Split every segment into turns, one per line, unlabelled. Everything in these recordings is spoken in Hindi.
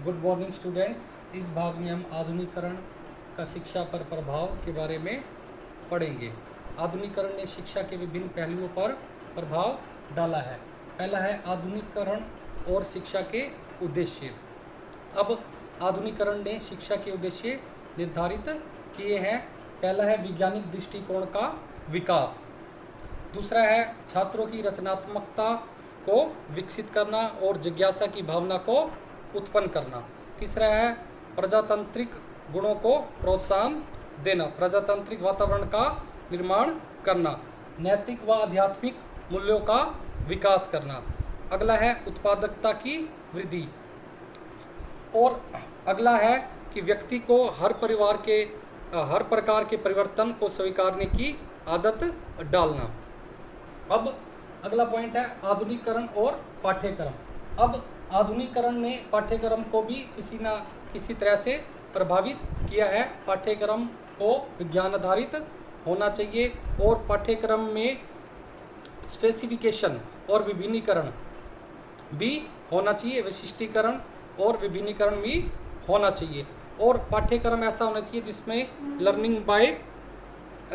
Good morning students. इस भाग में हम आधुनिकीकरण का शिक्षा पर प्रभाव के बारे में पढ़ेंगे। आधुनिकीकरण ने शिक्षा के विभिन्न पहलुओं पर प्रभाव डाला है। पहला है आधुनिकीकरण और शिक्षा के उद्देश्य। अब आधुनिकीकरण ने शिक्षा के उद्देश्य निर्धारित किए हैं। पहला है वैज्ञानिक दृष्टिकोण का विकास। दूसरा है छात्रों की रचनात्मकता को विकसित करना और जिज्ञासा की भावना को उत्पन्न करना। तीसरा है प्रजातांत्रिक गुणों को प्रोत्साहन देना, प्रजातांत्रिक वातावरण का निर्माण करना, नैतिक व आध्यात्मिक मूल्यों का विकास करना। अगला है उत्पादकता की वृद्धि। और अगला है कि व्यक्ति को हर प्रकार के परिवर्तन को स्वीकारने की आदत डालना। अब अगला पॉइंट है आधुनिकीकरण और पाठ्यक्रम। अब आधुनिकीकरण ने पाठ्यक्रम को भी किसी न किसी तरह से प्रभावित किया है। पाठ्यक्रम को विज्ञान आधारित होना चाहिए और पाठ्यक्रम में स्पेसिफिकेशन और विभिन्नीकरण भी होना चाहिए, विशिष्टीकरण और विभिन्नीकरण भी होना चाहिए। और पाठ्यक्रम ऐसा होना चाहिए जिसमें लर्निंग बाय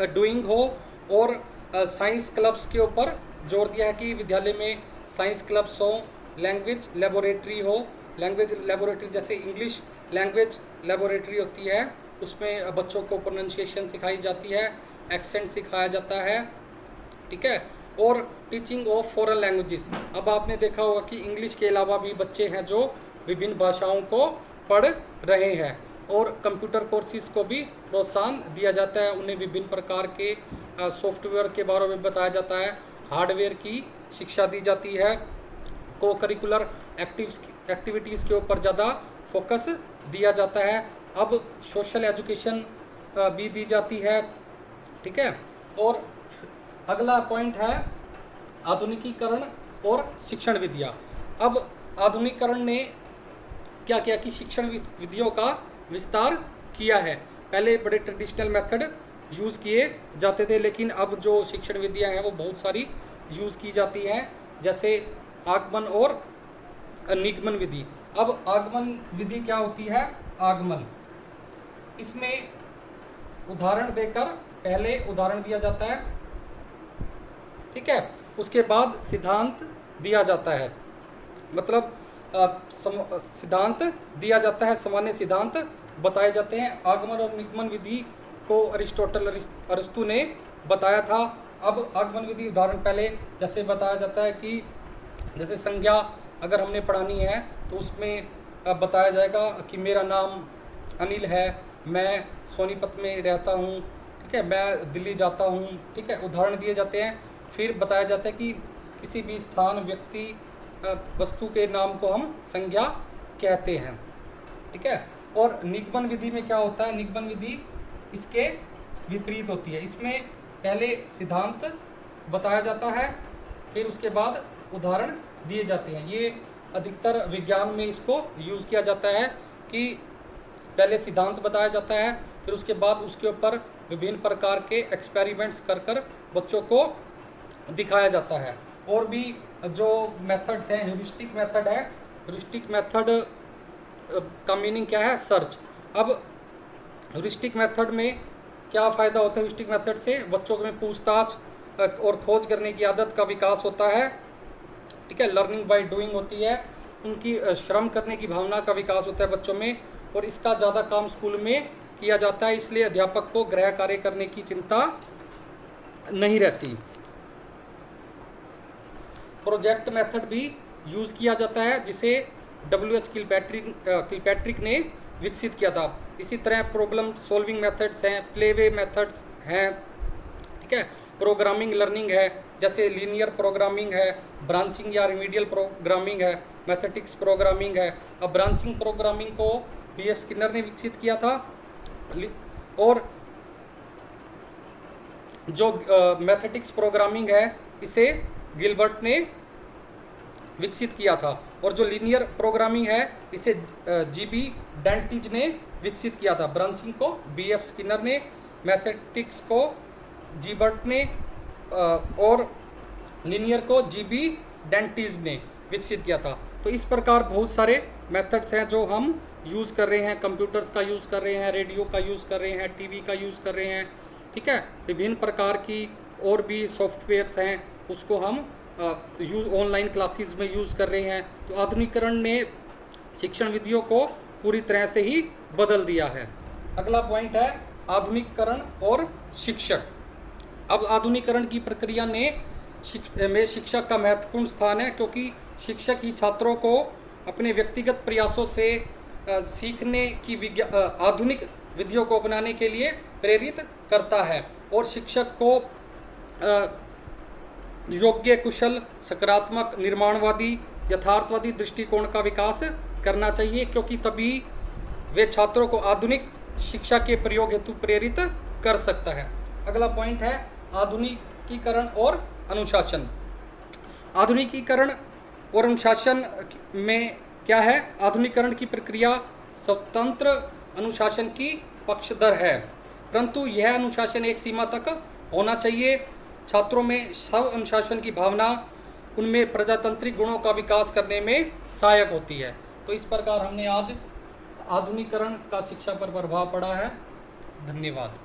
डूइंग हो। और साइंस क्लब्स के ऊपर जोर दिया है कि विद्यालय में साइंस क्लब्स हो, लैंग्वेज लेबोरेटरी हो। लैंग्वेज लेबोरेटरी जैसे इंग्लिश लैंग्वेज लेबोरेटरी होती है, उसमें बच्चों को प्रोनाउंसिएशन सिखाई जाती है, एक्सेंट सिखाया जाता है, ठीक है। और टीचिंग ऑफ फॉरेन लैंग्वेजेस। अब आपने देखा होगा कि इंग्लिश के अलावा भी बच्चे हैं जो विभिन्न भाषाओं को पढ़ रहे हैं। और कंप्यूटर कोर्सेज को भी प्रोत्साहन दिया जाता है, उन्हें विभिन्न प्रकार के सॉफ्टवेयर के बारे में बताया जाता है, हार्डवेयर की शिक्षा दी जाती है, को करिकुलर एक्टिविटीज़ के ऊपर ज़्यादा फोकस दिया जाता है। अब सोशल एजुकेशन भी दी जाती है, ठीक है। और अगला पॉइंट है आधुनिकीकरण और शिक्षण विधियाँ। अब आधुनिकीकरण ने क्या किया कि शिक्षण विधियों का विस्तार किया है। पहले बड़े ट्रेडिशनल मेथड यूज़ किए जाते थे, लेकिन अब जो शिक्षण विधियाँ हैं वो बहुत सारी यूज़ की जाती हैं, जैसे आगमन और निगमन विधि। अब आगमन विधि क्या होती है? आगमन, इसमें उदाहरण देकर पहले उदाहरण दिया जाता है, ठीक है, उसके बाद सिद्धांत दिया जाता है। मतलब सिद्धांत दिया जाता है, सामान्य सिद्धांत बताए जाते हैं। आगमन और निगमन विधि को अरिस्टो ने बताया था। अब आगमन विधि उदाहरण पहले जैसे बताया जाता है कि जैसे संज्ञा अगर हमने पढ़ानी है तो उसमें बताया जाएगा कि मेरा नाम अनिल है, मैं सोनीपत में रहता हूँ, ठीक है, मैं दिल्ली जाता हूँ, ठीक है, उदाहरण दिए जाते हैं। फिर बताया जाता है कि किसी भी स्थान, व्यक्ति, वस्तु के नाम को हम संज्ञा कहते हैं, ठीक है। और निगमन विधि में क्या होता है? निगमन विधि इसके विपरीत होती है। इसमें पहले सिद्धांत बताया जाता है, फिर उसके बाद उदाहरण दिए जाते हैं। ये अधिकतर विज्ञान में इसको यूज़ किया जाता है कि पहले सिद्धांत बताया जाता है, फिर उसके बाद उसके ऊपर विभिन्न प्रकार के एक्सपेरिमेंट्स कर बच्चों को दिखाया जाता है। और भी जो मेथड्स हैं, ह्यूरिस्टिक मेथड है। ह्यूरिस्टिक मेथड का मीनिंग क्या है? सर्च। अब ह्यूरिस्टिक मेथड में क्या फ़ायदा होता है? ह्यूरिस्टिक मेथड से बच्चों में पूछताछ और खोज करने की आदत का विकास होता है, ठीक है। लर्निंग बाय डूइंग होती है, उनकी श्रम करने की भावना का विकास होता है बच्चों में। और इसका ज़्यादा काम स्कूल में किया जाता है, इसलिए अध्यापक को गृह कार्य करने की चिंता नहीं रहती। प्रोजेक्ट मेथड भी यूज़ किया जाता है, जिसे W.H. किलपैट्रिक ने विकसित किया था। इसी तरह प्रॉब्लम सॉल्विंग मेथड्स हैं, प्लेवे मेथड्स हैं, ठीक है। प्रोग्रामिंग लर्निंग है, जैसे लीनियर प्रोग्रामिंग है, ब्रांचिंग या रिमीडियल प्रोग्रामिंग है, मैथमेटिक्स प्रोग्रामिंग है। अब ब्रांचिंग प्रोग्रामिंग को B.F. स्किनर ने विकसित किया था। और जो मैथमेटिक्स प्रोग्रामिंग है इसे गिलबर्ट ने विकसित किया था। और जो लीनियर प्रोग्रामिंग है इसे G.B. डेंटिज ने विकसित किया था। ब्रांचिंग को B.F. स्किनर ने, मैथमेटिक्स को गिलबर्ट ने और लीनियर को G.B. डेंटिज ने विकसित किया था। तो इस प्रकार बहुत सारे मेथड्स हैं जो हम यूज़ कर रहे हैं, कंप्यूटर्स का यूज़ कर रहे हैं, रेडियो का यूज़ कर रहे हैं, टीवी का यूज़ कर रहे हैं, ठीक है। विभिन्न प्रकार की और भी सॉफ्टवेयर्स हैं, उसको हम ऑनलाइन क्लासेस में यूज़ कर रहे हैं। तो आधुनिकीकरण ने शिक्षण विधियों को पूरी तरह से ही बदल दिया है। अगला पॉइंट है आधुनिकीकरण और शिक्षक। अब आधुनिकीकरण की प्रक्रिया में शिक्षक का महत्वपूर्ण स्थान है, क्योंकि शिक्षक ही छात्रों को अपने व्यक्तिगत प्रयासों से सीखने की आधुनिक विधियों को अपनाने के लिए प्रेरित करता है। और शिक्षक को योग्य, कुशल, सकारात्मक, निर्माणवादी, यथार्थवादी दृष्टिकोण का विकास करना चाहिए, क्योंकि तभी वे छात्रों को आधुनिक शिक्षा के प्रयोग हेतु प्रेरित कर सकता है। अगला पॉइंट है आधुनिकीकरण और अनुशासन। आधुनिकीकरण और अनुशासन में क्या है? आधुनिकीकरण की प्रक्रिया स्वतंत्र अनुशासन की पक्षधर है, परंतु यह अनुशासन एक सीमा तक होना चाहिए। छात्रों में स्व अनुशासन की भावना उनमें प्रजातांत्रिक गुणों का विकास करने में सहायक होती है। तो इस प्रकार हमने आज आधुनिकीकरण का शिक्षा पर प्रभाव पड़ा है। धन्यवाद।